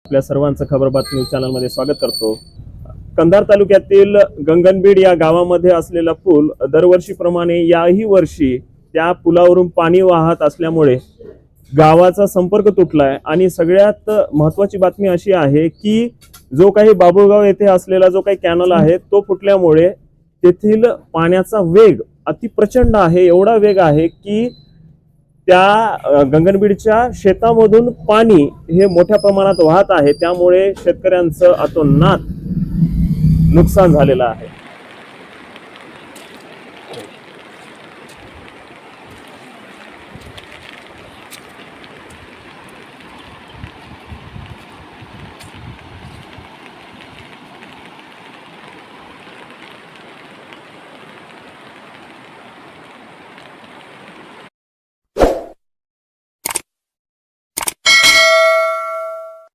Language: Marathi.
आपल्या सर्वांचं खबर बातमी चॅनलमध्ये स्वागत करतो। कंधार तालुक्यातील गंगनबीड या गावामध्ये असलेला पूल दरवर्षीप्रमाणे याही वर्षी त्या पुलावरून पाणी वाहत असल्यामुळे गावाचा संपर्क तुटलाय। आणि सगळ्यात महत्त्वाची बातमी अशी आहे की जो काही बाबुळगाव येथे असलेला जो काही कॅनल आहे तो फुटल्यामुळे तेथील पाण्याचा वेग अति प्रचंड आहे। एवढा वेग आहे की त्या गंगनबीडच्या शेतामधून पाणी हे मोठ्या प्रमाणात वाहत आहे। त्यामुळे शेतकऱ्यांचं अतोनात नुकसान झालेलं आहे।